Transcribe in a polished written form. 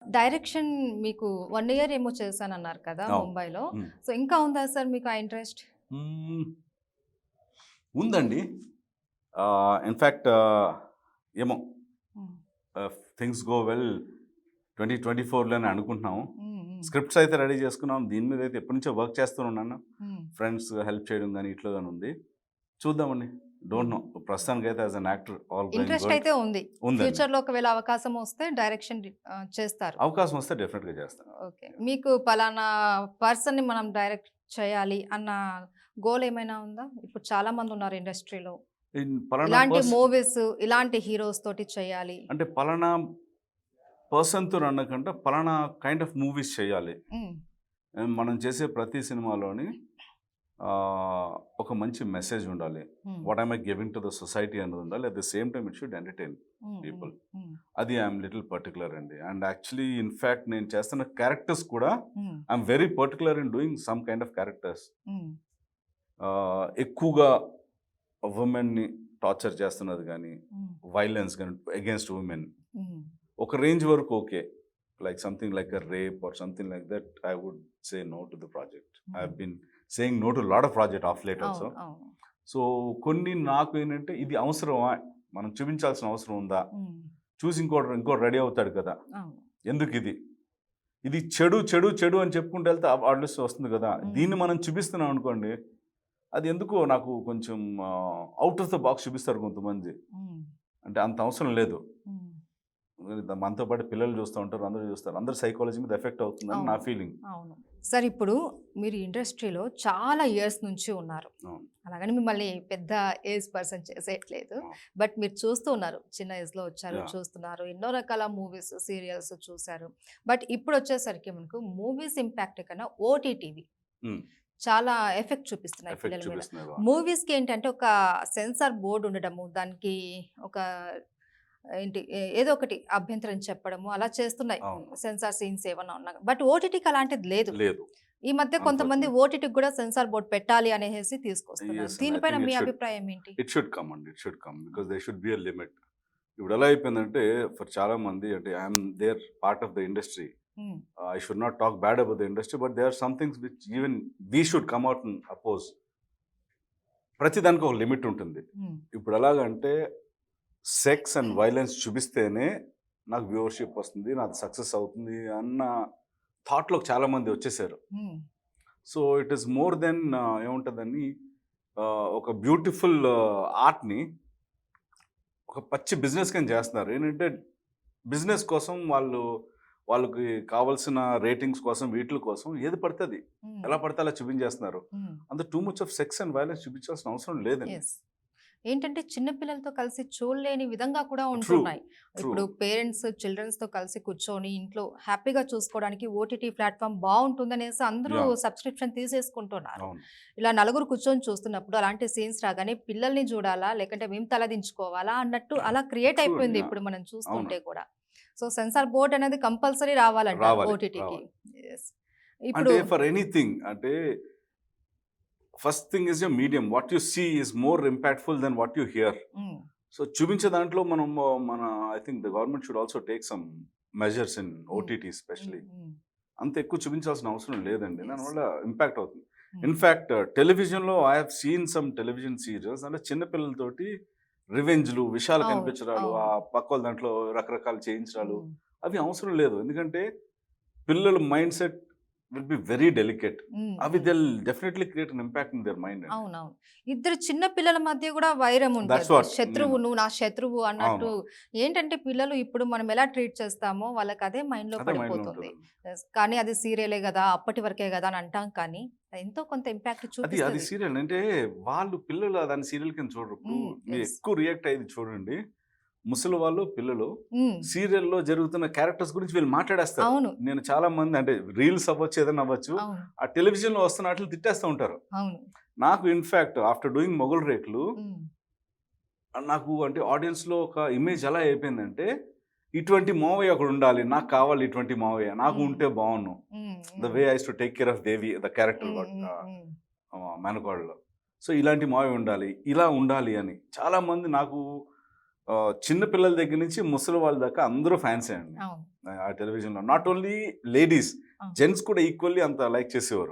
Direction మీకు 1 year ఏమో చేశానన్నారు కదా అవును. ముంబైలో. హ్మ్. సో, ఇంకా ఉందా సార్ మీకు ఆ ఇంట్రెస్ట్? హ్మ్. ఉందండి. ఇన్‌ఫాక్ట్ ఏమో హ్మ్. థింగ్స్ గో వెల్ 2024లోనే అనుకుంటున్నాము. హ్మ్. హ్మ్. స్క్రిప్ట్స్ అయితే రెడీ చేసుకున్నాం. దీని మీద అయితే ఎప్పటినుంచో వర్క్ చేస్తూనే ఉన్నాను. హ్మ్. ఫ్రెండ్స్ హెల్ప్ చేయడం గాని, ఇట్లా గాని ఉంది. చూద్దామండి. Don't hmm. నో. ప్రస్తుతానికైతే as an actor all going interest good. అయితే ఉంది. ఉందండి. ఫ్యూచర్‌లో ఒకవేళ అవకాశం వస్తే డైరెక్షన్ చేస్తారు. అవకాశం వస్తే డెఫినిట్‌గా చేస్తాను. ఓకే. మీకు పలానా పర్సన్‌ని మనం డైరెక్ట్ చేయాలి అన్న గోల్ ఏమైనా ఉందా? ఇప్పుడు చాలా మంది ఉన్నారు ఇండస్ట్రీలో. పలానా ఇలాంటి మూవీస్, ఇలాంటి హీరోస్ తోటి చేయాలి. అంటే పలానా పర్సన్‌తో అనకుండా పలానా కైండ్ ఆఫ్ మూవీస్ చేయాలి. హ్మ్. మనం చేసే ప్రతి సినిమాలోని ఒక మంచి మెసేజ్ ఉండాలి. హ్మ్. What am I giving to the society అన్నది ఉండాలి. At the same time it should entertain హ్మ్. హ్మ్. పీపుల్. హ్మ్. అది ఐయామ్ లిటిల్ పర్టిక్యులర్ అండి. అండ్ యాక్చువల్లీ ఇన్‌ఫాక్ట్ నేను చేస్తున్న క్యారెక్టర్స్ కూడా హ్మ్. I'm very particular in doing some kind of characters. హ్మ్. ఎక్కువగా వుమెన్‌ని టార్చర్ చేస్తున్నది గానీ, హ్మ్. వైలెన్స్ గానీ అగైన్స్ట్ వుమెన్ హ్మ్. ఒక రేంజ్ వరకు okay. Like something like a rape or something like that I would say no to the project. I hmm. Have been saying no to lot of project of late also. అవును. అవును. So, కొన్ని నాకు ఏంటంటే ఇది అవసరమా? మనం చూపించాల్సిన అవసరం ఉందా? హ్మ్. చూసి ఇంకోడు రెడీ అవుతాడు కదా! అవును. ఎందుకిది? ఇది చెడు, చెడు, చెడు అని చెప్పుకుంటూ వెళ్తే ఆలోచన వస్తుంది కదా! హ్మ్. దీన్ని మనం చూపిస్తున్నాం అనుకోండి, అది ఎందుకో నాకు కొంచెం ఔట్ ఆఫ్ ద బాక్స్ చూపిస్తారు కొంతమంది. హ్మ్. అంటే అంత అవసరం లేదు. హ్మ్. మనతో పాటు పిల్లలు చూస్తూ ఉంటారు. అందరూ చూస్తారు. అందరి సైకాలజీ మీద ఎఫెక్ట్ అవుతుందని నా అవును. ఫీలింగ్. అవును. సార్ ఇప్పుడు మీరు ఇండస్ట్రీలో చాలా ఇయర్స్ నుంచి ఉన్నారు. అవును. అలాగని మిమ్మల్ని పెద్ద ఏజ్ పర్సన్ చేసేయట్లేదు. అవును. బట్ మీరు చూస్తూ ఉన్నారు. చిన్న ఏజ్‌లో వచ్చారు, యాహ్! చూస్తున్నారు. ఎన్నో రకాల మూవీస్, సీరియల్స్ చూసారు. బట్ ఇప్పుడొచ్చేసరికి మనకు మూవీస్ ఇంపాక్ట్ కన్నా ఓటీటీవి హ్మ్. చాలా ఎఫెక్ట్ చూపిస్తున్నాయి ఎఫెక్ట్ పిల్లల మీద. చూపిస్తున్నాయి బాగా. మూవీస్‌కి ఏంటంటే ఒక సెన్సార్ బోర్డ్ ఉండడము, దానికి ఒక ఏంటి ఏదో ఒకటి అభ్యంతరం చెప్పడము అలా చేస్తున్నాయి. అవును. సెన్సార్ సీన్స్ ఏమన్నా ఉన్నా. బట్ ఓటీటీకి అలాంటిది లేదు. లేదు. ఈ మధ్య కొంతమంది అన్‌ఫార్చునేట్. ఓటీటీకి కూడా సెన్సార్ బోర్డ్ పెట్టాలి అనేసి తీసుకొస్తున్నారు. యెస్ అండి. ఐ దీనిపైన థింక్ మీ అభిప్రాయం ఏంటి? ఇట్ షుడ్ కమ్ అండి. It should come. Because there should be a limit. ఇప్పుడు ఎలా అయిపోయిందంటే ఫర్ చాలా మంది అంటే I am there part of the industry. Hmm. I should not talk bad about the industry. But there are some things which even we should come out and oppose. ప్రతి దానికి ఒక limit ఉంటుంది. హ్మ్. ఇప్పుడు ఎలాగంటే సెక్స్ అండ్ వైలెన్స్ చూపిస్తేనే నాకు viewership వస్తుంది. నాది సక్సెస్ అవుతుంది అన్న థాట్‌లోకి చాలామంది వచ్చేసారు. Hmm. So, it is more than ఏముంటదని ఒక బ్యూటిఫుల్ ఆర్ట్‌ని ఒక పచ్చి బిజినెస్ కింద చేస్తున్నారు. ఏంటంటే బిజినెస్ కోసం వాళ్ళకి కావాల్సిన రేటింగ్స్ కోసం వీటిల కోసం ఏది పడితే అది. హ్మ్. ఎలా పడితే అలా చూపించేస్తున్నారు. హ్మ్. అంత too much of sex and violence చూపించాల్సిన అవసరం లేదండి. యెస్. ఏంటంటే చిన్న పిల్లలతో కలిసి చూడలేని విధంగా కూడా ట్రూ. ఉంటున్నాయి. ట్రూ. ఇప్పుడు పేరెంట్స్ చిల్డ్రన్స్‌తో కలిసి కూర్చొని ఇంట్లో హ్యాపీగా చూసుకోవడానికి ఓటీటీ ప్లాట్‌ఫార్మ్ బావుంటుందనేసి అందరూ యాహ్! సబ్స్క్రిప్షన్ తీసేసుకుంటున్నారు. అవును. ఇలా నలుగురు కూర్చొని చూస్తున్నప్పుడు అలాంటి సీన్స్ రాగానే పిల్లల్ని చూడాలా? లేకంటే మేము తలదించుకోవాలా? అన్నట్టు అలా క్రియేట్ ట్రూ అండి. అయిపోయింది యాహ్! ఇప్పుడు మనం అవును. చూస్తుంటే కూడా. సో, సెన్సార్ బోర్డ్ అనేది కంపల్సరీ రావాలంటారు రావాలి. ఓటీటీకి. రావాలి. యెస్. ఇప్పుడు అంటే ఫర్ ఎనీథింగ్ అంటే first thing is a medium. What you see is more impactful than what you hear. Hmm. So, చూపించే దాంట్లో మనం మన I think the government should also take some measures in hmm. OTT hmm. Especially. Hmm. అంత ఎక్కువ చూపించాల్సిన అవసరం లేదండి. Yes. దానివల్ల ఇంపాక్ట్ అవుతుంది. హ్మ్. ఇన్‌ఫాక్ట్ టెలివిజన్‌లో I have seen some television serials అంటే చిన్న పిల్లలతోటి రివెంజ్‌లు, విషాలు అవును. కనిపించడాలు, అవును. పక్కోళ్ళ దాంట్లో రకరకాలు చేయించడాలు హ్మ్. అవి అవసరం లేదు. ఎందుకంటే పిల్లల mind set will be very delicate. Hmm. అవి hmm. They'll definitely create an impact in their mind అండి. అవునవును. ఇద్దరు చిన్న పిల్లల మధ్య గూడా వైరం దట్స్ ఉంటది. వాట్ శత్రువు నేను నువ్వు నా శత్రువు అన్నట్టు అవును. ఏంటంటే పిల్లలు ఇప్పుడు మనం ఎలా ట్రీట్ చేస్తామో వాళ్ళకదే మైండ్‌లో అదే మైండ్‌లో పడిపోతుంది. ఉంటదండి. యెస్. కానీ అది సీరియలే గదా! అప్పటి వరకే గదా! అని అంటాం కానీ ఎంతో కొంత ఇంపాక్ట్ అది చూపిస్తది. సీరియల్. అంటే వాళ్ళు పిల్లలు దాన్ని సీరియల్ కింద చూడరు. ఇప్పుడు హ్మ్. మీరు యెస్. ఎక్కువ రియాక్ట్ అయ్యేది చూడండి. ముసలి వాళ్ళు, పిల్లలు హ్మ్. సీరియల్‌లో జరుగుతున్న క్యారెక్టర్స్ గురించి వీళ్ళు మాట్లాడేస్తారు. అవును. నేను చాలా మంది అంటే రీల్స్ అవ్వచ్చు, ఏదైనా అవ్వచ్చు. అవును. ఆ టెలివిజన్‌లో వస్తున్న ఆటిలిని తిట్టేస్తూ ఉంటారు. అవును. నాకు ఇన్‌ఫాక్ట్ ఆఫ్టర్ డూయింగ్ మొగుల్ రేకులు హ్మ్. నాకు అంటే ఆడియన్స్‌లో ఒక ఇమేజ్ ఎలా అయిపోయిందంటే, ఇటువంటి మావయ్య ఒకడుండాలి. నాకు కావాలి ఇటువంటి మావయ్య. నాకు హ్మ్. ఉంటే బావున్ను. హ్మ్. ద హ్మ్. Way I used to take care of Devi the character హ్మ్. గాట్ హ్మ్. హ్మ్. మేనకోడలు. సో, ఇలాంటి మావయ్య ఉండాలి. ఇలా ఉండాలి అని. చాలామంది నాకు చిన్న పిల్లల దగ్గర నుంచి ముసలి వాళ్ళ దాకా అందరూ ఫ్యాన్సే అండి అవును. ఆ టెలివిజన్లో. నాట్ ఓన్లీ లేడీస్, అవును. జెంట్స్ కూడా ఈక్వల్లీ అంత లైక్ చేసేవారు.